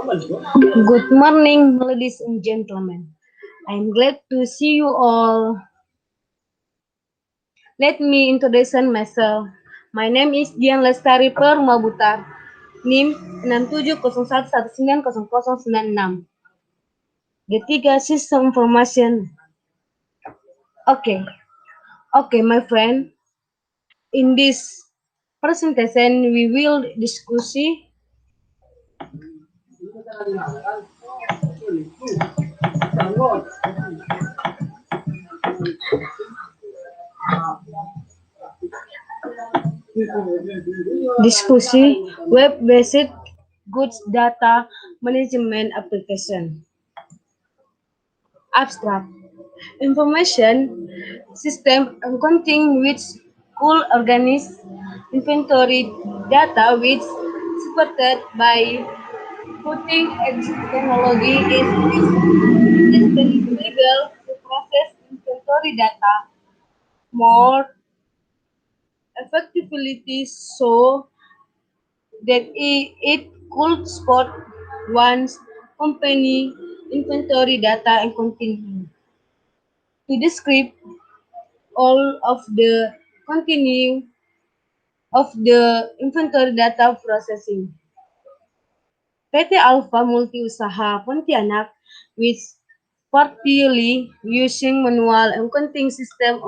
Good morning, ladies and gentlemen. I'm glad to see you all. Let me introduce myself. My name is Dian Lestari Permabutar, NIM 6701190096. Ketiga System Information. Okay, okay, my friend. In this presentation, we will discuss web-based goods data management application. Abstract information system accounting which could organize inventory data which supported by putting edge technology is legal to process inventory data more effectively so that it could spot one's company inventory data and continue to describe all of the continue of the inventory data processing. PT Alfa Multiusaha Pontianak, which partly using manual accounting system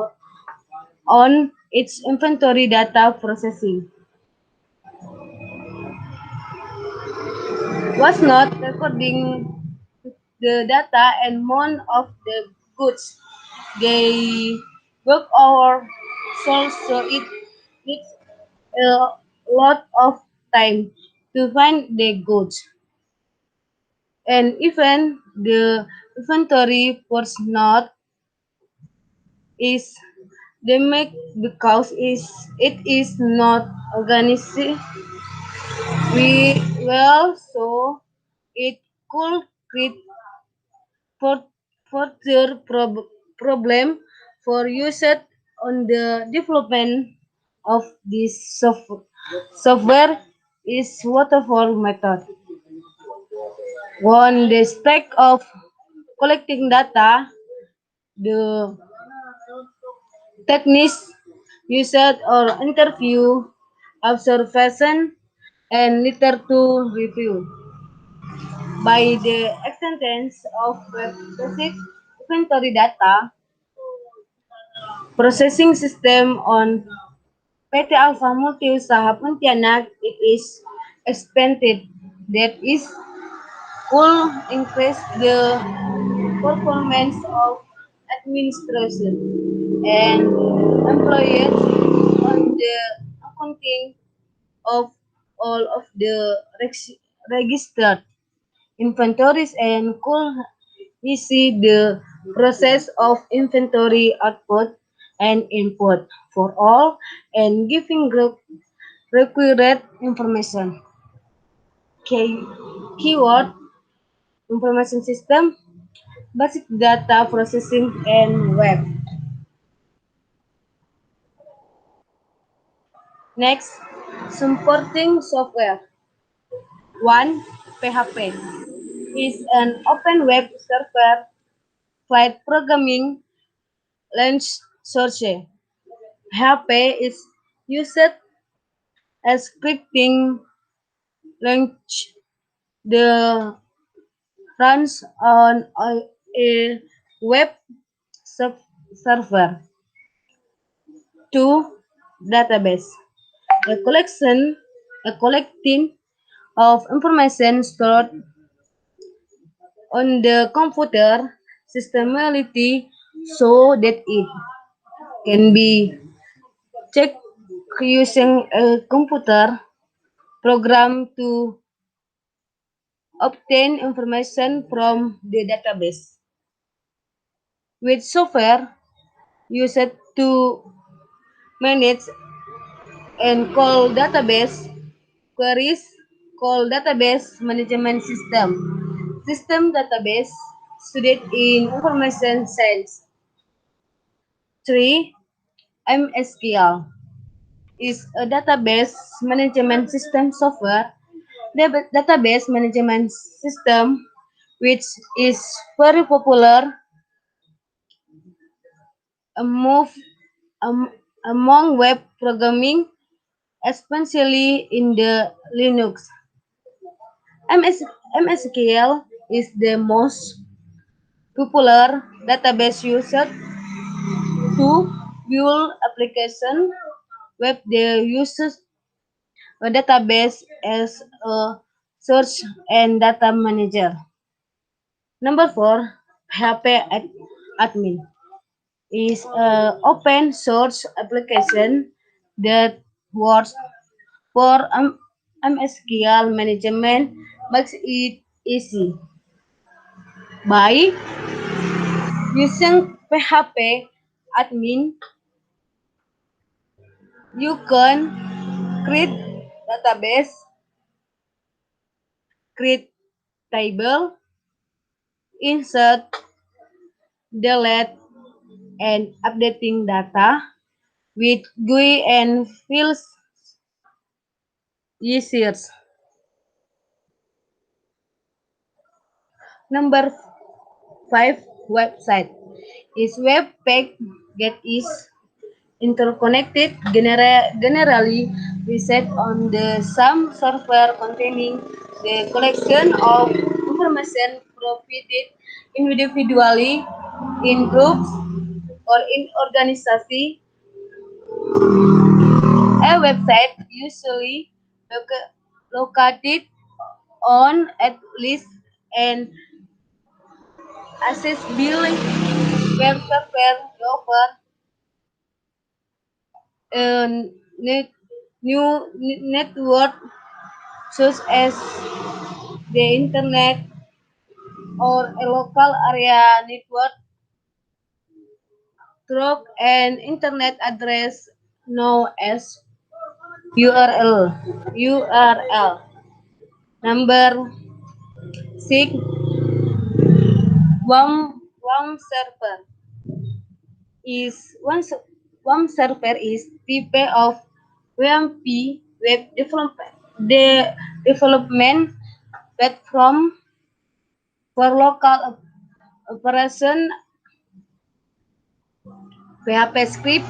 on its inventory data processing, was not recording the data and amount of the goods they work or sold, so it takes a lot of time to find the goods. And even the inventory was not is they make because it is not organized well, so it could create for further problem for users on the development of this software is waterfall method. One the spec of collecting data, the techniques used or interview, observation, and literature review. By the extent of basic inventory data processing system on PT Alfa Multiusaha Pontianak, it is expanded that is could increase the performance of administration and employees on the accounting of all of the registered inventories and could easy the process of inventory output and input for all and giving required information. Keyword information system, basic data processing and web. Next, supporting software. 1. PHP is an open web server flight programming language source. PHP is used as scripting language. The runs on a web server. 2. Database. A collecting of information stored on the computer systemically so that it can be checked using a computer program to obtain information from the database. With software used to manage and call database queries called database management system. System database studied in information science. 3. MSQL is a database management system software The database management system, which is very popular among, am- among web programming, especially in the Linux. MS, MSQL is the most popular database used to build application web. They use a database as a search and data manager. Number four, admin is an open source application that works for MSQL management, makes it easy. By using PHP admin, you can create database, create table, insert, delete, and updating data with GUI and feels easier. Number five, website is web page that is interconnected, generally reset on the same server containing the collection of information provided individually in groups or in organization. A website usually located on at least an accessible web server offer a net, new network such as the internet or a local area network through an internet address known as URL. URL. Number six, WAM server WAM server is type of WAMP web development. The development platform for local operation. PHP script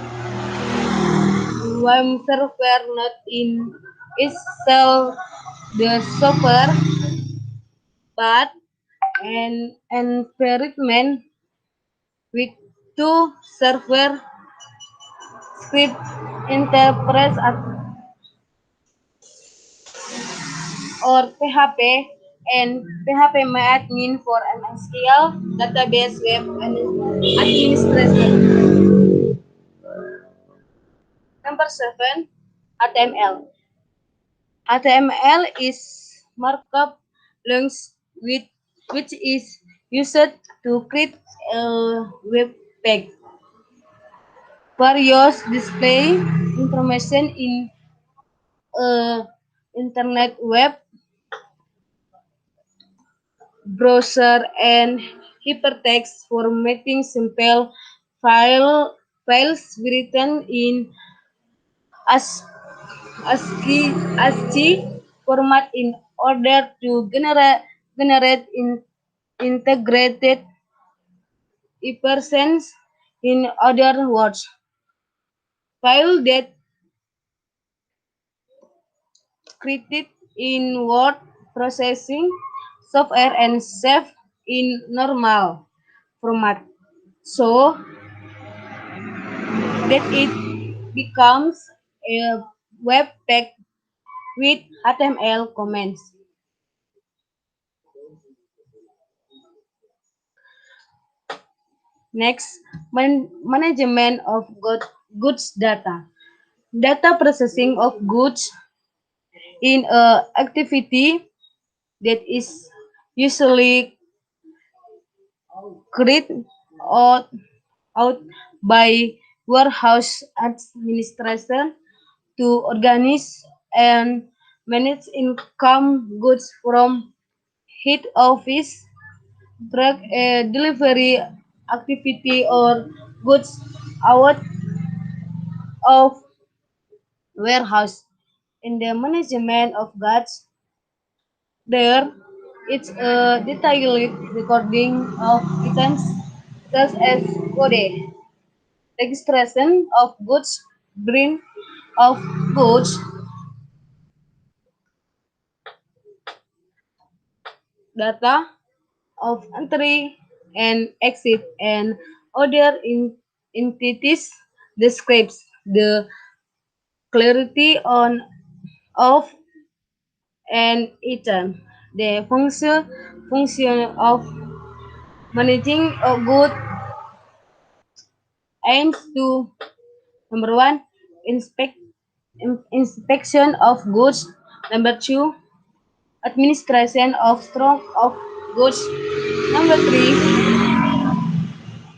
WAM server not in itself the software, but an environment with two server script interpreters or PHP and PHP admin for MSQL database web administration. Number seven, HTML. HTML is markup language with which is used to create a web page. Various display information in a internet web browser and hypertext formatting simple files written in ASCII format in order to generate integrated expressions. In other words, file that created in word processing software and saved in normal format so that it becomes a web page with HTML comments. Next, management of goods data. Data processing of goods in a activity that is usually carried out, out by warehouse administration to organize and manage income goods from head office, track a delivery activity or goods out of warehouse. In the management of goods, There, it's a detailed recording of items such as code, registration of goods, bring of goods, data of entry and exit, and other entities describes the clarity on of an item. The function of managing a good aims to number one, inspection of goods. Number two, administration of stock of goods. Number three,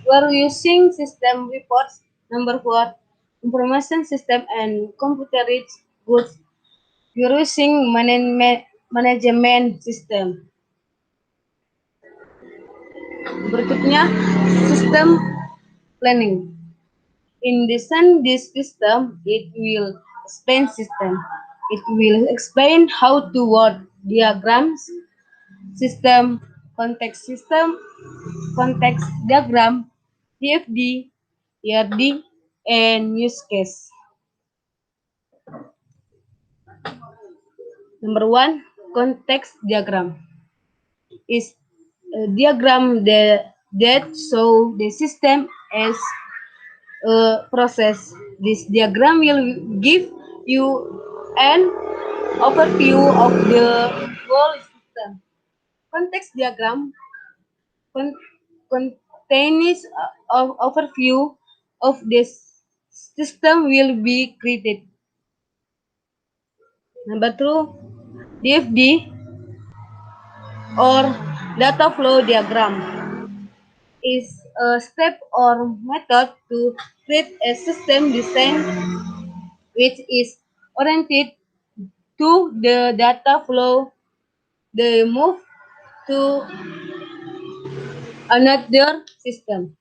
we're using system reports. Number four, information system and computer rich goods. We're using management system. Berikutnya, system planning. In design this system, it will explain system. It will explain how to work diagrams, system, context diagram, DFD, ERD, and use case. Number one, context diagram is a diagram that show the system as a process. This diagram will give you an overview of the whole system. Context diagram con- contains of overview of this system will be created. Number two, DFD or data flow diagram is a step or method to create a system design which is oriented to the data flow. They move to another system.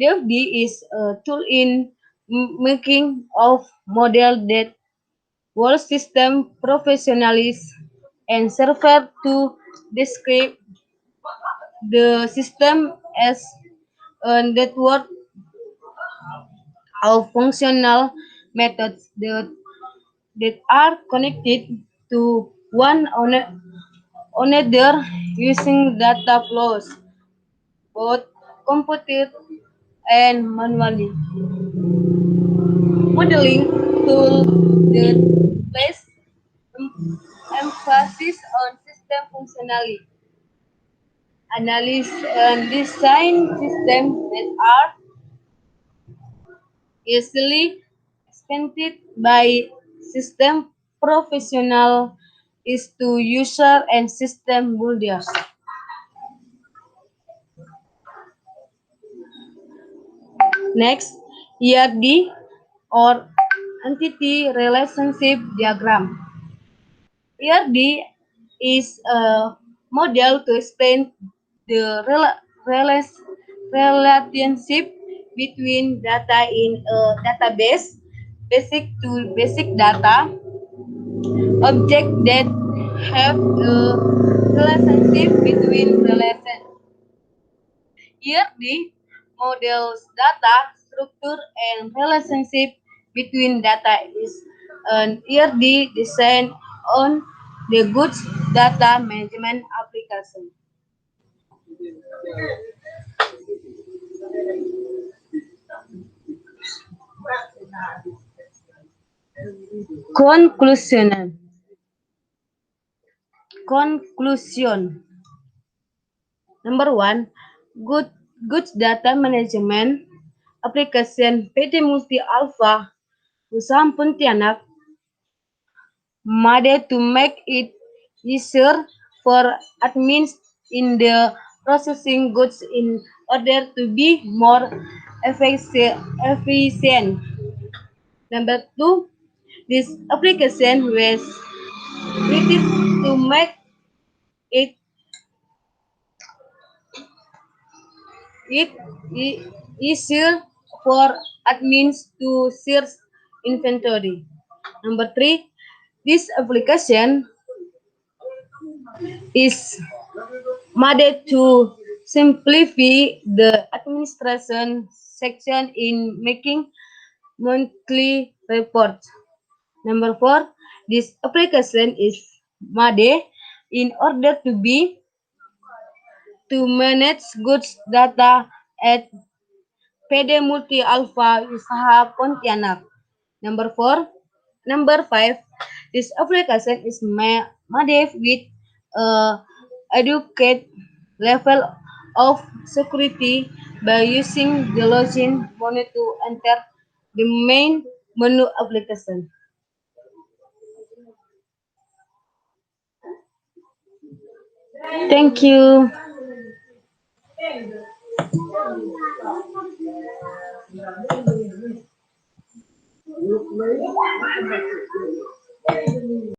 DFD is a tool in making of model that whole system professionals and server to describe the system as a network of functional methods that are connected to one another using data flows, both computed and manually. Modeling tool that place emphasis on system functionality, analyze and design systems that are easily expanded by system professional is to user and system builders. Next, ERD or entity relationship diagram. ERD is a model to explain the relationship between data in a database, basic to basic data, object that have a relationship between relation. ERD models data structure and relationship between data is an ERD designed on the goods data management application. Conclusion. Conclusion. Number one, goods data management application PT Multi Alpha Usaha Pontianak made to make it easier for admins in the processing goods in order to be more efficient. Number two, this application was created to make it it easier for admins to search inventory. Number three, this application is made to simplify the administration section in making monthly reports. Number four, this application is made in order to manage goods data at PD Multi Alpha Usaha Pontianak. Number four, number five, this application is made with adequate level of security by using the login menu to enter the main menu application. Thank you.